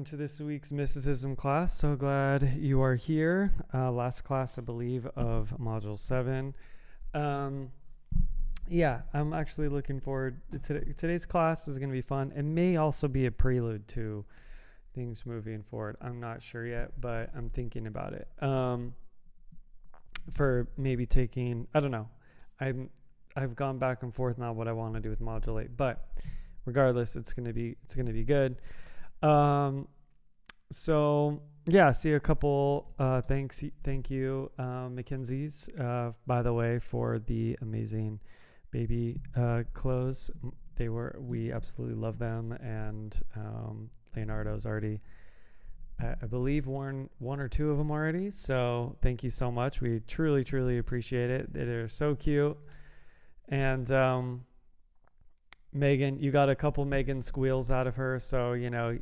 welcome to this week's Mysticism class. So glad you are here. Last class, I believe, of Module 7. I'm actually looking forward to today's class is going to be fun. It may also be a prelude to things moving forward. I'm not sure yet, but I'm thinking about it. For maybe taking, I don't know. I've gone back and forth now what I want to do with Module 8, but regardless, it's gonna be good. See a couple thank you Mackenzie's by the way, for the amazing baby clothes. We absolutely love them, and Leonardo's already I believe worn one or two of them already, so thank you so much. We truly appreciate it. They're so cute. And Megan, you got a couple Megan squeals out of her, so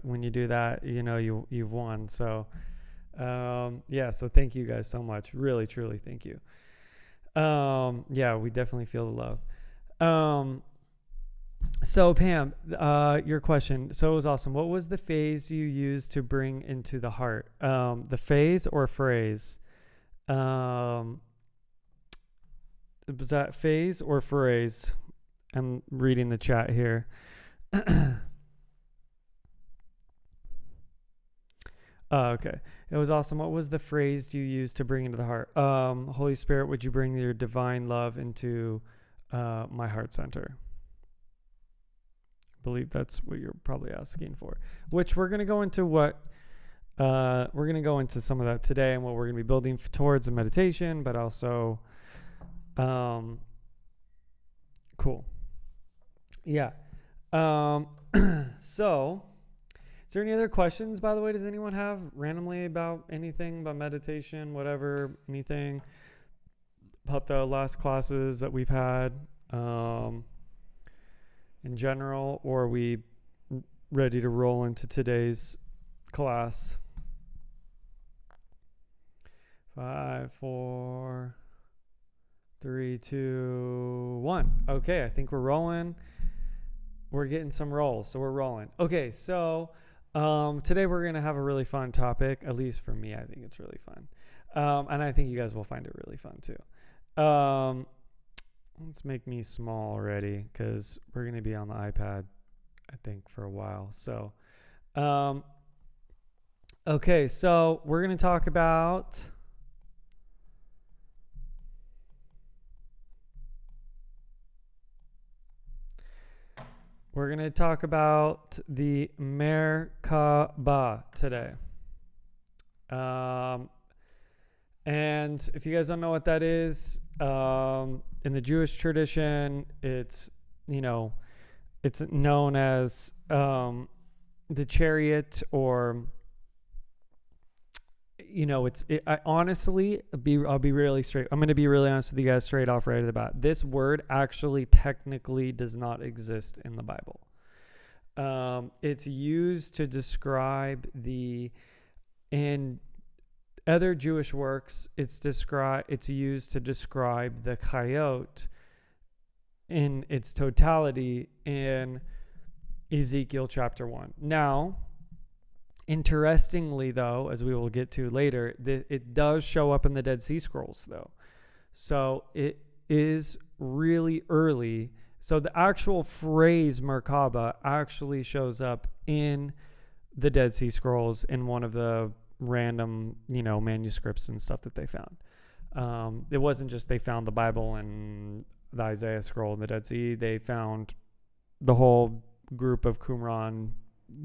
when you do that, you've won. So so thank you guys so much. Really truly thank you. We definitely feel the love. So Pam, your question, so it was awesome. What was the phase you used to bring into the heart? The phase or phrase? Was that phase or phrase? I'm reading the chat here. Okay. It was awesome. What was the phrase you used to bring into the heart? Holy Spirit, would you bring your divine love into my heart center? I believe that's what you're probably asking for. Which we're going to go into we're going to go into some of that today and what we're going to be building towards in meditation, but also cool. Yeah. So is there any other questions, by the way? Does anyone have randomly about anything, about meditation, whatever, anything about the last classes that we've had in general, or are we ready to roll into today's class? 5, 4, 3, 2, 1. Okay, I think we're rolling. We're getting some rolls, so we're rolling. Okay, so today we're going to have a really fun topic. At least for me, I think it's really fun. And I think you guys will find it really fun too. Let's make me small already, because we're going to be on the iPad, I think, for a while. So, okay, so we're going to talk about... We're going to talk about the Merkaba today. And if you guys don't know what that is, in the Jewish tradition, it's known as the chariot, or I'll be really straight. I'm going to be really honest with you guys straight off right at the bat. This word actually technically does not exist in the Bible. It's used to describe in other Jewish works, it's used to describe the chayot in its totality in Ezekiel chapter 1. Now, interestingly, though, as we will get to later, it does show up in the Dead Sea Scrolls, though. So it is really early. So the actual phrase Merkaba actually shows up in the Dead Sea Scrolls in one of the random, manuscripts and stuff that they found. It wasn't just they found the Bible and the Isaiah scroll in the Dead Sea. They found the whole group of Qumran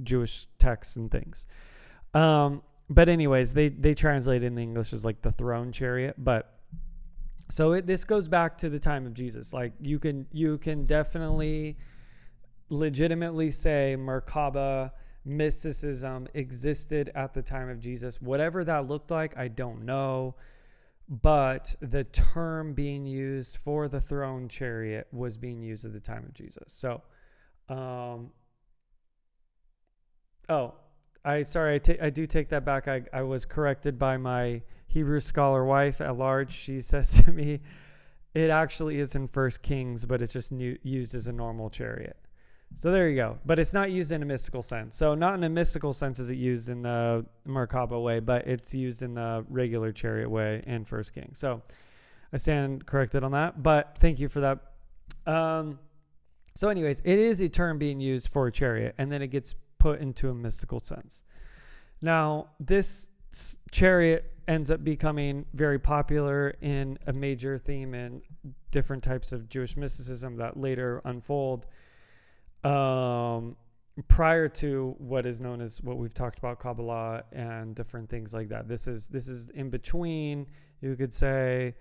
Jewish texts and things. But anyways, they translate it in English as like the throne chariot. But so this goes back to the time of Jesus. Like you can definitely legitimately say Merkaba mysticism existed at the time of Jesus. Whatever that looked like, I don't know. But the term being used for the throne chariot was being used at the time of Jesus. So, I do take that back. I was corrected by my Hebrew scholar wife at large. She says to me, it actually is in 1 Kings, but it's just used as a normal chariot. So there you go. But it's not used in a mystical sense. So not in a mystical sense is it used in the Merkaba way, but it's used in the regular chariot way in First King. So I stand corrected on that. But thank you for that. So anyways, it is a term being used for a chariot, and then it gets put into a mystical sense. Now, this chariot ends up becoming very popular in a major theme in different types of Jewish mysticism that later unfold prior to what is known as what we've talked about, Kabbalah and different things like that. This is in between, you could say,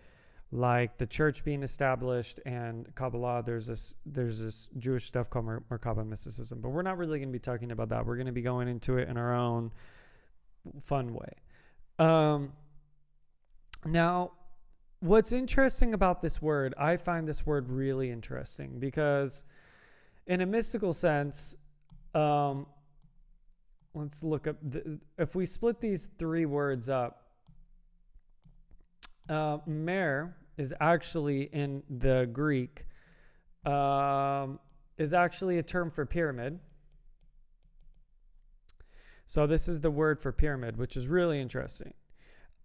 like the church being established and Kabbalah. There's this Jewish stuff called Merkaba mysticism, but we're not really going to be talking about that. We're going to be going into it in our own fun way. Now, what's interesting about this word, I find this word really interesting because in a mystical sense, let's look up, if we split these three words up, mer is actually in the Greek, is actually a term for pyramid. So this is the word for pyramid, which is really interesting.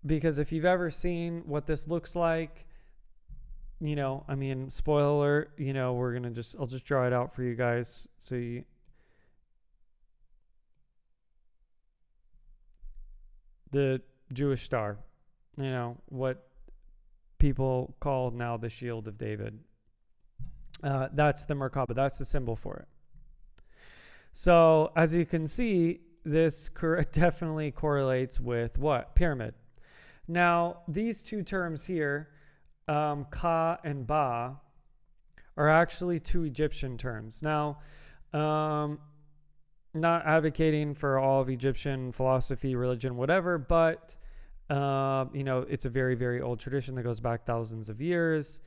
Because if you've ever seen what this looks like, I mean, spoiler alert, I'll just draw it out for you guys. So the Jewish star, what people call now the shield of David. That's the Merkaba. That's the symbol for it. So as you can see, this definitely correlates with what? Pyramid. Now, these two terms here, Ka and Ba, are actually two Egyptian terms. Now, not advocating for all of Egyptian philosophy, religion, whatever, but, it's a very, very old tradition that goes back thousands of years.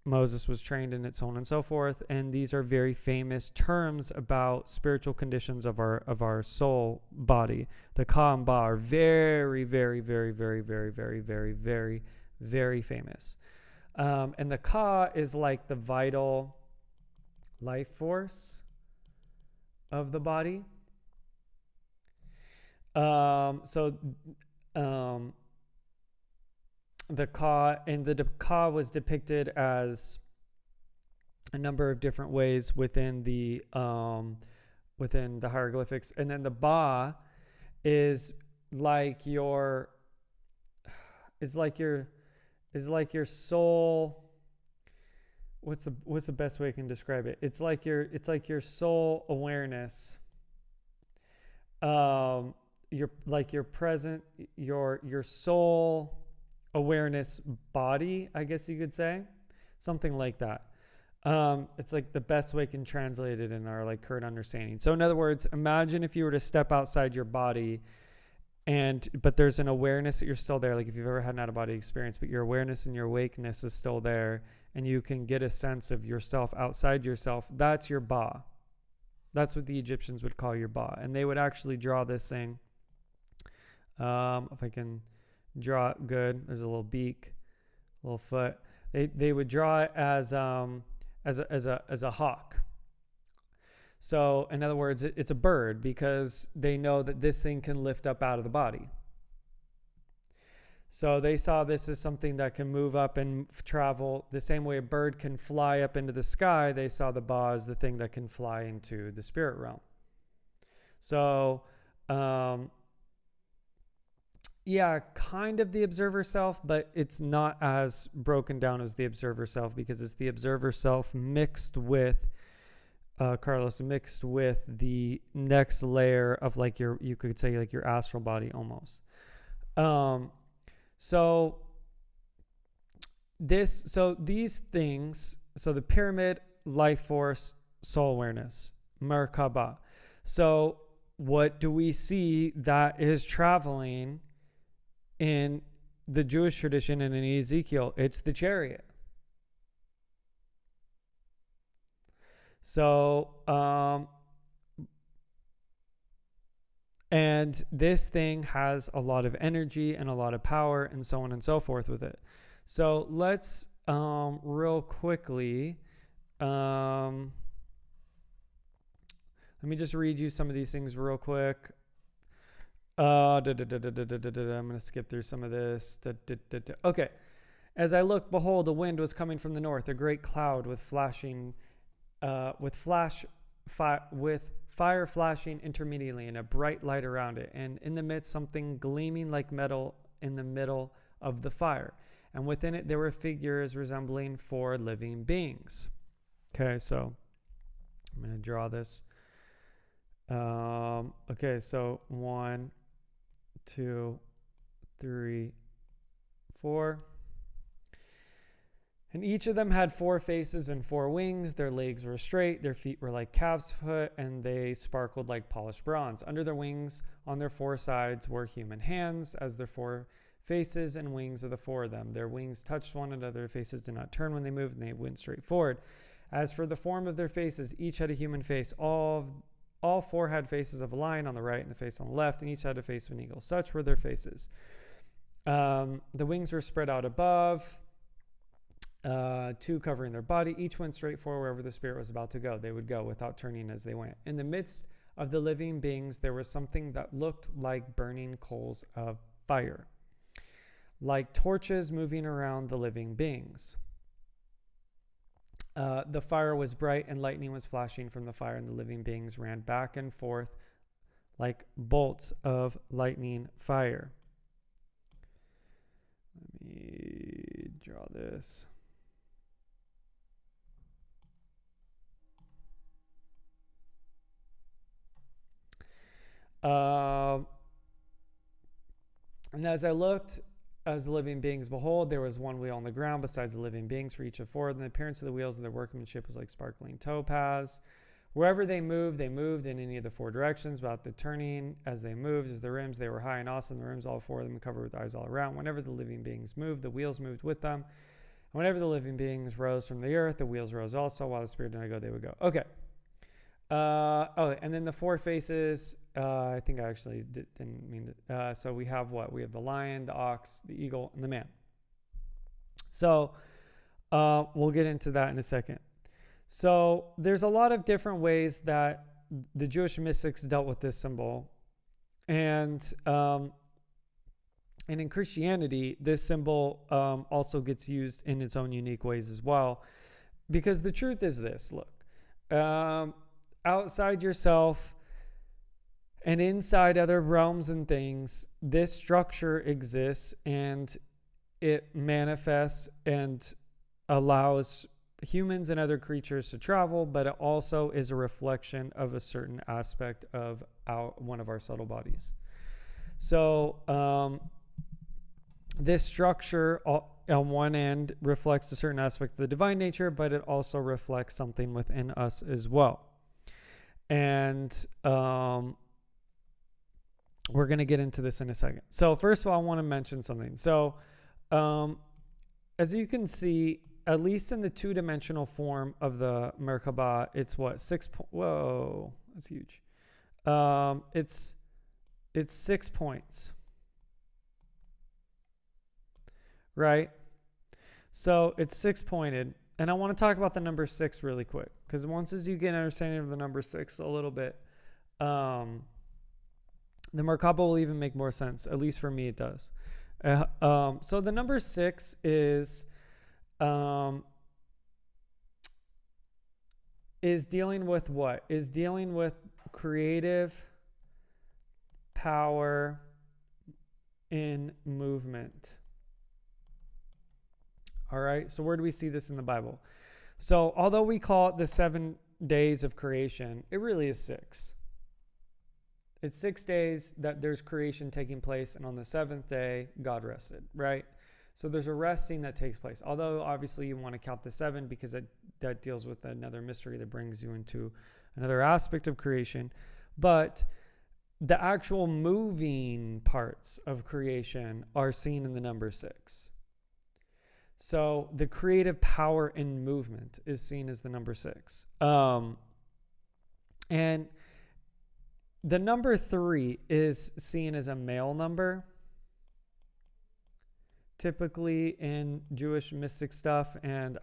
Moses was trained in it, so on and so forth. And these are very famous terms about spiritual conditions of our soul body. The Ka and Ba are very, very, very, very, very, very, very, very, very famous. And the Ka is like the vital life force of the body. The Ka, and the Ka was depicted as a number of different ways within the hieroglyphics, and then the Ba is like your soul. What's the best way I can describe it? It's like your soul awareness. Your soul awareness body, I guess you could say, something like that. It's like the best way I can translate it in our current understanding. So in other words, imagine if you were to step outside your body, but there's an awareness that you're still there. Like if you've ever had an out-of-body experience, but your awareness and your awakeness is still there, and you can get a sense of yourself outside yourself. That's your Ba. That's what the Egyptians would call your Ba, and they would actually draw this thing. If I can draw it good, there's a little beak, a little foot. They would draw it as a hawk. So in other words, it's a bird, because they know that this thing can lift up out of the body. So they saw this as something that can move up and travel the same way a bird can fly up into the sky. They saw the Ba as the thing that can fly into the spirit realm. So yeah, kind of the observer self, but it's not as broken down as the observer self, because it's the observer self mixed with mixed with the next layer of you could say your astral body almost. So these things, the pyramid, life force, soul awareness, Merkaba. So what do we see that is traveling in the Jewish tradition and in Ezekiel? It's the chariot. So, and this thing has a lot of energy and a lot of power and so on and so forth with it. So let's real quickly Let me just read you some of these things real quick. I'm going to skip through some of this. Okay. As I looked, behold, a wind was coming from the north, a great cloud with fire flashing intermittently, and a bright light around it, and in the midst something gleaming like metal in the middle of the fire. And within it there were figures resembling 4 living beings. Okay, so I'm going to draw this. Okay, so 1, 2, 3, 4. And each of them had 4 faces and 4 wings. Their legs were straight, their feet were like calf's foot, and they sparkled like polished bronze. Under their wings, on their 4 sides, were human hands, as their 4 faces and wings of the 4 of them. Their wings touched one another, their faces did not turn when they moved, and they went straight forward. As for the form of their faces, each had a human face. All 4 had faces of a lion on the right and the face on the left, and each had a face of an eagle. Such were their faces. The wings were spread out above, 2 covering their body. Each went straight forward wherever the Spirit was about to go. They would go without turning as they went. In the midst of the living beings, there was something that looked like burning coals of fire, like torches moving around the living beings. The fire was bright and lightning was flashing from the fire, and the living beings ran back and forth like bolts of lightning fire. Let me draw this. And as I looked, as the living beings, behold, there was 1 wheel on the ground besides the living beings for each of 4. And the appearance of the wheels and their workmanship was like sparkling topaz. Wherever they moved in any of the 4 directions. About the turning as they moved, as the rims, they were high and awesome. The rims, all 4 of them, covered with eyes all around. Whenever the living beings moved, the wheels moved with them. And whenever the living beings rose from the earth, the wheels rose also. While the Spirit did not go, they would go. Okay. And then the 4 faces, I think I actually didn't mean to. So we have what? We have the lion, the ox, the eagle, and the man. So we'll get into that in a second. So there's a lot of different ways that the Jewish mystics dealt with this symbol. And in Christianity, this symbol also gets used in its own unique ways as well. Because the truth is this, look. Outside yourself and inside other realms and things, this structure exists and it manifests and allows humans and other creatures to travel, but it also is a reflection of a certain aspect of one of our subtle bodies. So this structure on one end reflects a certain aspect of the divine nature, but it also reflects something within us as well. And we're going to get into this in a second. So first of all, I want to mention something. So as you can see, at least in the 2-dimensional form of the Merkaba, it's what? 6 whoa, that's huge. It's 6 points. Right? So it's 6-pointed. And I want to talk about the number 6 really quick, because once as you get an understanding of the number 6 a little bit, the Merkaba will even make more sense. At least for me, it does. So the number 6 is dealing with what? Is dealing with creative power in movement. All right, so where do we see this in the Bible? So although we call it the 7 days of creation, it really is 6. It's 6 days that there's creation taking place, and on the 7th day, God rested, right? So there's a resting that takes place. Although obviously you want to count the 7 because that deals with another mystery that brings you into another aspect of creation. But the actual moving parts of creation are seen in the number 6. So the creative power in movement is seen as the number 6. And the number 3 is seen as a male number, typically in Jewish mystic stuff, and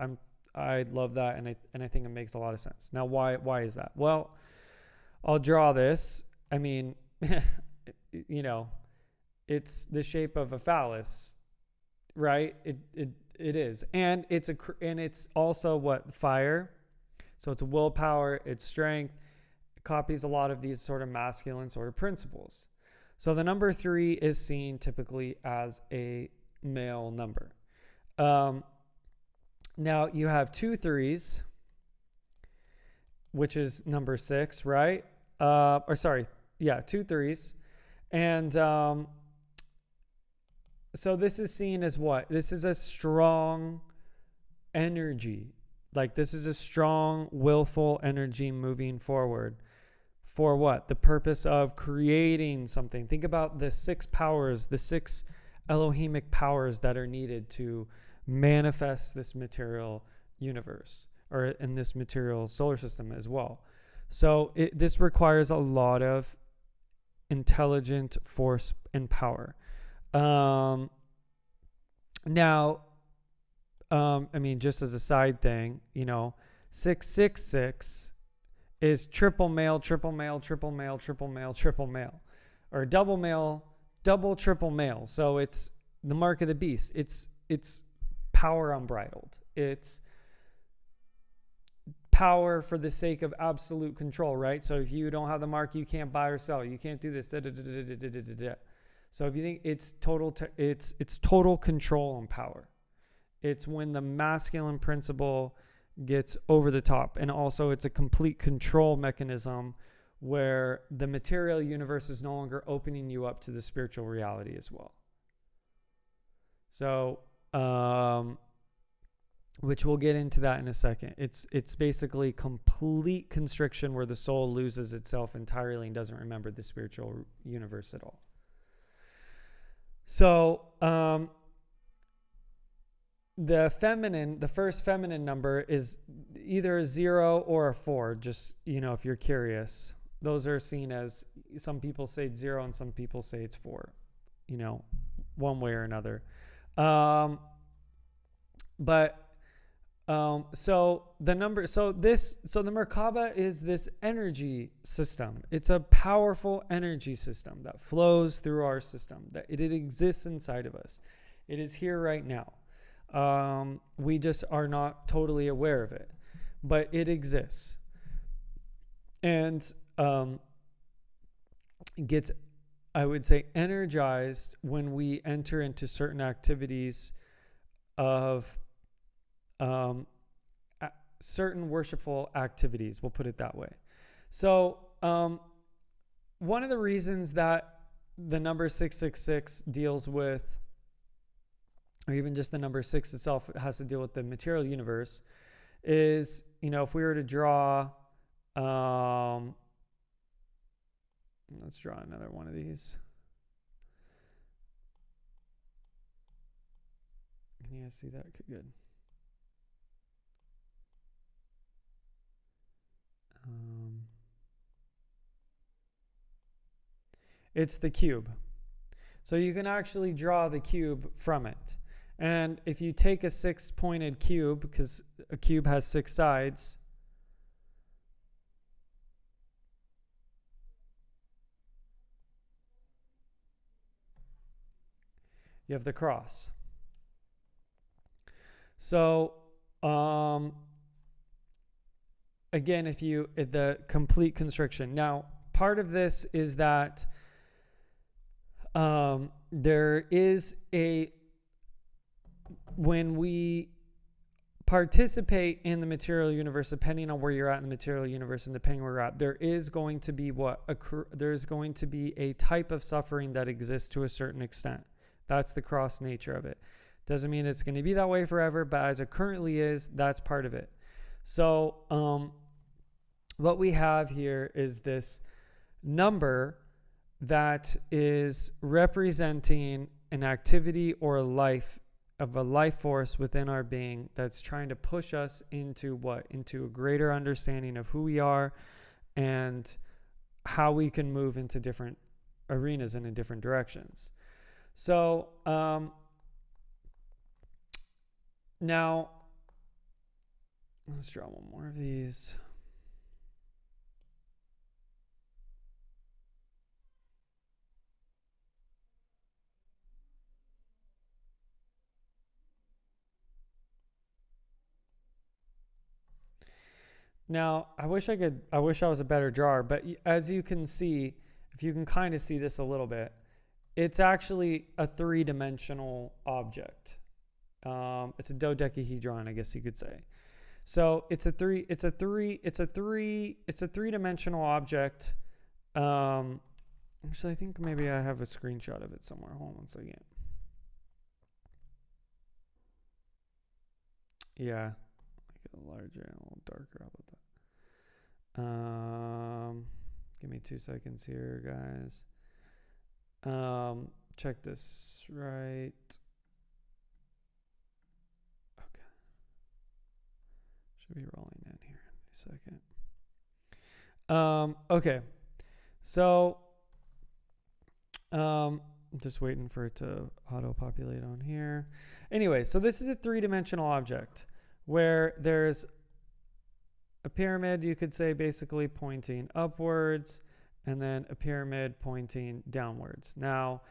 I love that, and I think it makes a lot of sense. Now, why is that? Well, I'll draw this. I mean, you know, it's the shape of a phallus, right? It is. And it's also what? Fire. So it's willpower, it's strength. It copies a lot of these sort of masculine sort of principles. So the number 3 is seen typically as a male number. Now you have 2 3s, which is number 6, right? 2 3s. And so this is seen as what? This is a strong energy. Like this is a strong, willful energy moving forward. For what? The purpose of creating something. Think about the 6 powers, the 6 Elohimic powers that are needed to manifest this material universe, or in this material solar system as well. So this requires a lot of intelligent force and power. I mean, just as a side thing, 666 is triple male, triple male, triple male, triple male, triple male, or double male, double triple male. So it's the mark of the beast. It's power unbridled. It's power for the sake of absolute control, right? So if you don't have the mark, you can't buy or sell. You can't do this. So if you think it's total control and power. It's when the masculine principle gets over the top. And also it's a complete control mechanism where the material universe is no longer opening you up to the spiritual reality as well. So, which we'll get into that in a second. It's basically complete constriction where the soul loses itself entirely and doesn't remember the spiritual universe at all. So, the first feminine number is either a 0 or a 4, just, if you're curious. Those are seen as, some people say it's 0 and some people say it's 4, one way or another. So the Merkaba is this energy system. It's a powerful energy system that flows through our system, that it exists inside of us. It is here right now. We just are not totally aware of it, but it exists. And gets, I would say, energized when we enter into certain activities of certain worshipful activities, we'll put it that way. So one of the reasons that the number 666 deals with, or even just the number 6 itself has to deal with the material universe, is, if we were to draw, let's draw another one of these. Can you guys see that? Okay, good. It's the cube. So you can actually draw the cube from it. And if you take a 6-pointed cube, because a cube has 6 sides, you have the cross. So, again, the complete constriction. Now, part of this is that there is when we participate in the material universe, depending on where you're at in the material universe and depending where you're at, there is going to be there's going to be a type of suffering that exists to a certain extent. That's the cross nature of it. Doesn't mean it's going to be that way forever, but as it currently is, that's part of it. So what we have here is this number that is representing an activity or a life of a life force within our being that's trying to push us into what? Into a greater understanding of who we are and how we can move into different arenas and in different directions. So now let's draw one more of these. Now, I wish I was a better drawer, but as you can see, if you can kind of see this a little bit, it's actually a 3-dimensional object. It's a dodecahedron, I guess you could say. So it's a three-dimensional object. Actually, I think maybe I have a screenshot of it somewhere. Hold on one second. Yeah, make it larger and a little darker. How about that? Give me 2 seconds here, guys. Check this right. Okay. Should be rolling in here in a second. Okay. So, I'm just waiting for it to auto-populate on here. Anyway, so this is a 3-dimensional object where there's a pyramid, you could say, basically pointing upwards, and then a pyramid pointing downwards. Now,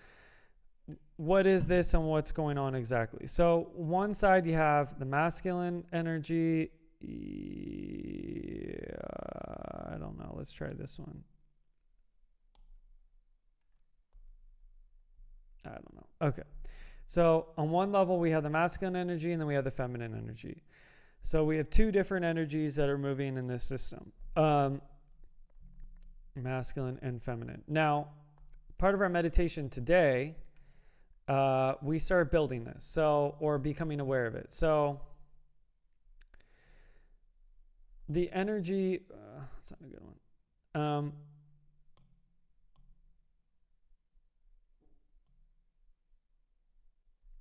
what is this and what's going on exactly? So one side you have the masculine energy. I don't know. Let's try this one. I don't know. Okay. So on one level, we have the masculine energy and then we have the feminine energy. So we have 2 different energies that are moving in this system. Masculine and feminine. Now, part of our meditation today, we start building this, or becoming aware of it. So the energy, that's not a good one.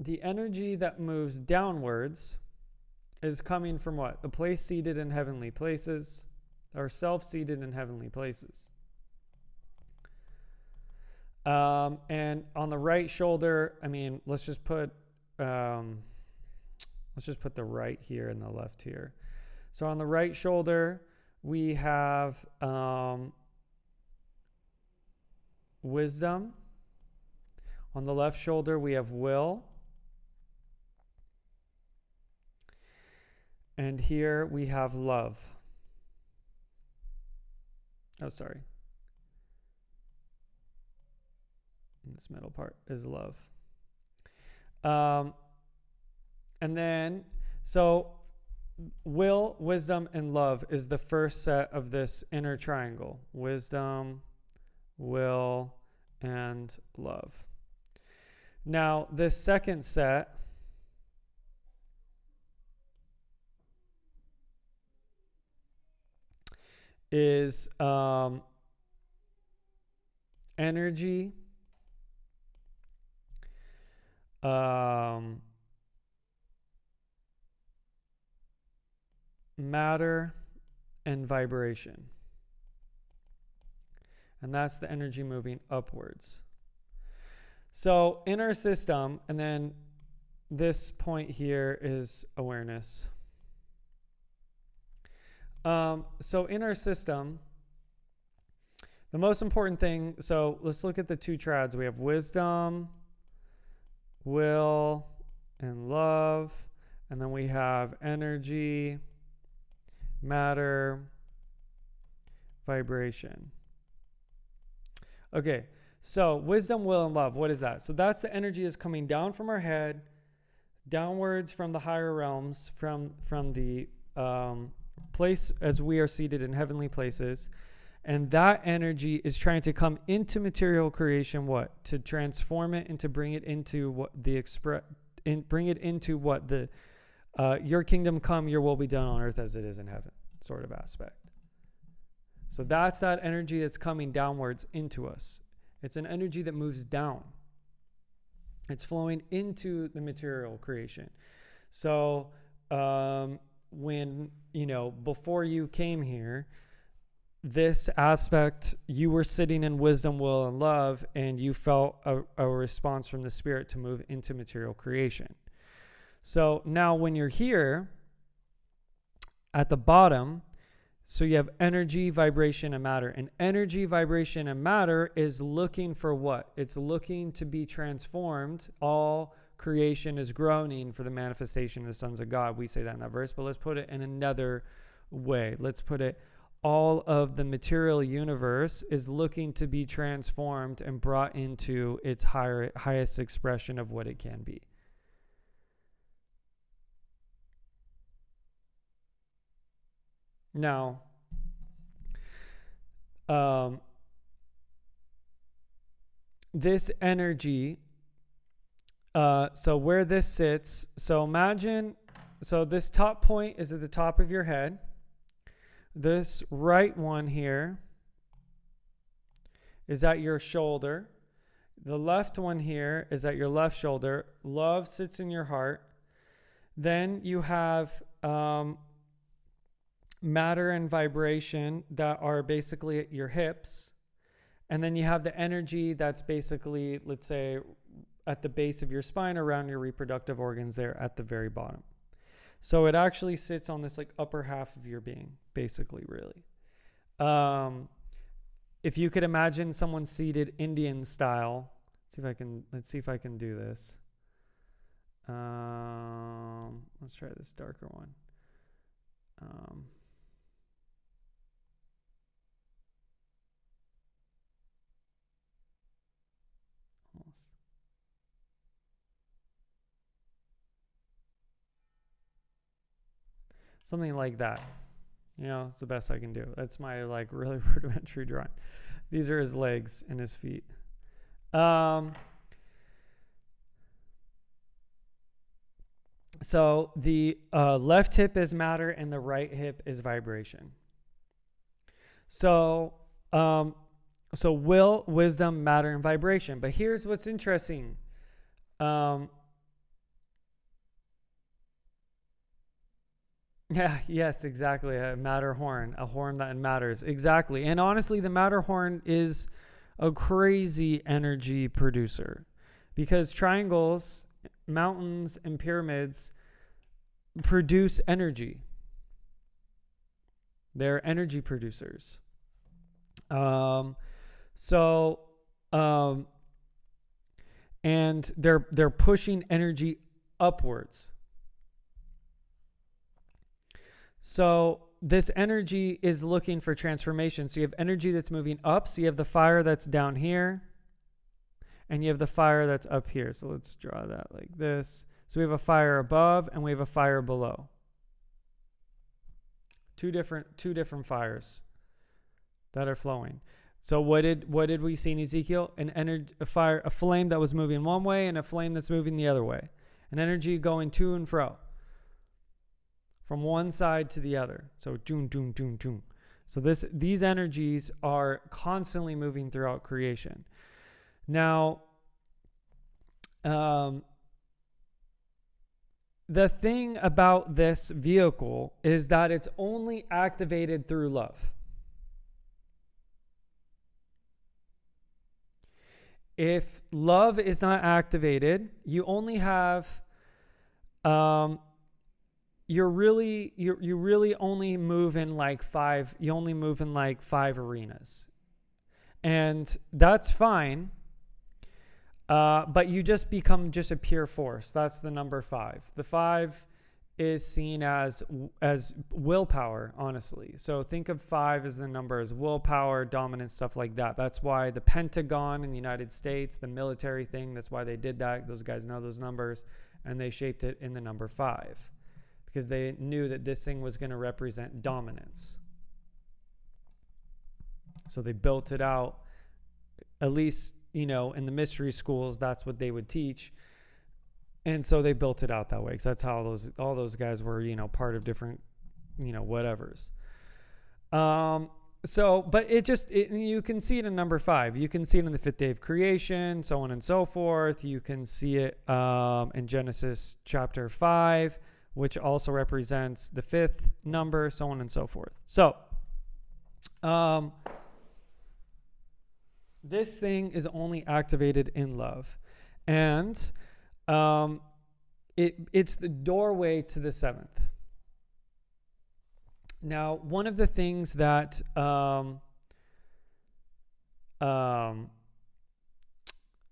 The energy that moves downwards is coming from what? The place seated in heavenly places, or self-seated in heavenly places. And on the right shoulder, I mean, let's just put the right here and the left here. So on the right shoulder, we have wisdom. On the left shoulder, we have will. And here we have love. Oh, sorry. And this middle part is love. And then, so will, wisdom, and love is the first set of this inner triangle. Wisdom, will, and love. Now, this second set is energy, matter, and vibration. And that's the energy moving upwards. So in our system, and then this point here is awareness. So in our system, the most important thing, so let's look at the 2 trads. We have wisdom, will, and love. And then we have energy, matter, vibration. Okay, so wisdom, will, and love. What is that? So that's the energy is coming down from our head, downwards from the higher realms, from the place as we are seated in heavenly places. And that energy is trying to come into material creation, what? To transform it and to bring it into what your kingdom come, your will be done on earth as it is in heaven sort of aspect. So that's that energy that's coming downwards into us. It's an energy that moves down. It's flowing into the material creation. So when, before you came here, this aspect, you were sitting in wisdom, will, and love, and you felt a response from the Spirit to move into material creation. So now when you're here at the bottom, so you have energy, vibration, and matter. And energy, vibration, and matter is looking for what? It's looking to be transformed. All creation is groaning for the manifestation of the sons of God. We say that in that verse, but let's put it in another way. Let's put it, all of the material universe is looking to be transformed and brought into its highest expression of what it can be. Now, this energy, so where this sits, so imagine, so this top point is at the top of your head. This right one here is at your shoulder. The left one here is at your left shoulder. Love sits in your heart. Then you have matter and vibration that are basically at your hips. And then you have the energy that's basically, let's say, at the base of your spine around your reproductive organs there at the very bottom. So it actually sits on this like upper half of your being, basically, really. If you could imagine someone seated Indian style, let's see if I can do this. Let's try this darker one. Something like that. You know, it's the best I can do. That's my like really rudimentary drawing. These are his legs and his feet. So the left hip is matter and the right hip is vibration. So will, wisdom, matter, and vibration. But here's what's interesting. Yeah, yes, exactly. A matter horn, a horn that matters. Exactly. And honestly, the matter horn is a crazy energy producer because triangles, mountains, and pyramids produce energy. They're energy producers. And they're pushing energy upwards. So this energy is looking for transformation. So you have energy that's moving up. So you have the fire that's down here. And you have the fire that's up here. So let's draw that like this. So we have a fire above and we have a fire below. Two different fires that are flowing. So what did we see in Ezekiel? A flame that was moving one way and a flame that's moving the other way. An energy going to and fro. From one side to the other. So doom, doom, doom, doom. So these energies are constantly moving throughout creation. Now, the thing about this vehicle is that it's only activated through love. If love is not activated, you only have you really only move in like five arenas. And that's fine. But you just become just a pure force. That's the number 5. The 5 is seen as willpower, honestly. So think of 5 as the number as willpower, dominance, stuff like that. That's why the Pentagon in the United States, the military thing, that's why they did that. Those guys know those numbers, and they shaped it in the number 5 because they knew that this thing was going to represent dominance. So they built it out, at least, in the mystery schools, that's what they would teach. And so they built it out that way because that's how all those guys were, part of different, whatevers. But you can see it in number 5. You can see it in the 5th day of creation, so on and so forth. You can see it in Genesis chapter 5, which also represents the 5th number, so on and so forth. So, this thing is only activated in love. And it's the doorway to the 7th. Now, one of the things that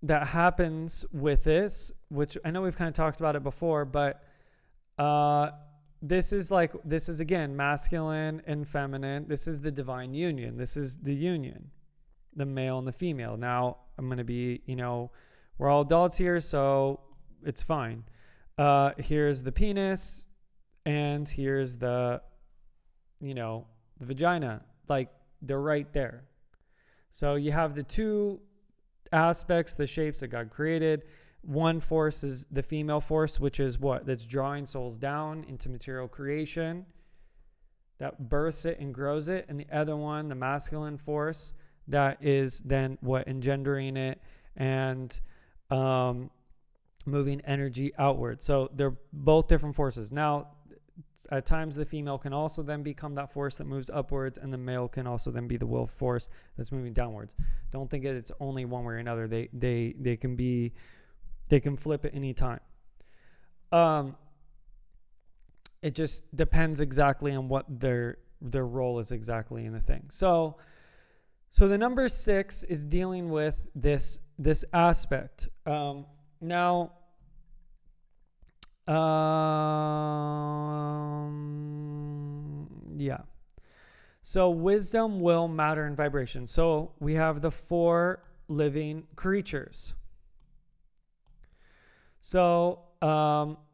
that happens with this, which I know we've kind of talked about it before, but this is again masculine and feminine. This is the divine union. This is the union, the male and the female. Now I'm going to be, we're all adults here, so it's fine. Here's the penis, and here's the vagina. Like, they're right there. So you have the two aspects, the shapes that God created. One force is the female force, which is what? That's drawing souls down into material creation, that births it and grows it. And the other one, the masculine force, that is then what? Engendering it and moving energy outward. So they're both different forces. Now, at times the female can also then become that force that moves upwards, and the male can also then be the will force that's moving downwards. Don't think it's only one way or another. They can flip at any time. It just depends exactly on what their role is exactly in the thing. So the number 6 is dealing with this aspect. Now, yeah. So wisdom, will, matter, and vibration. So we have the 4 living creatures. So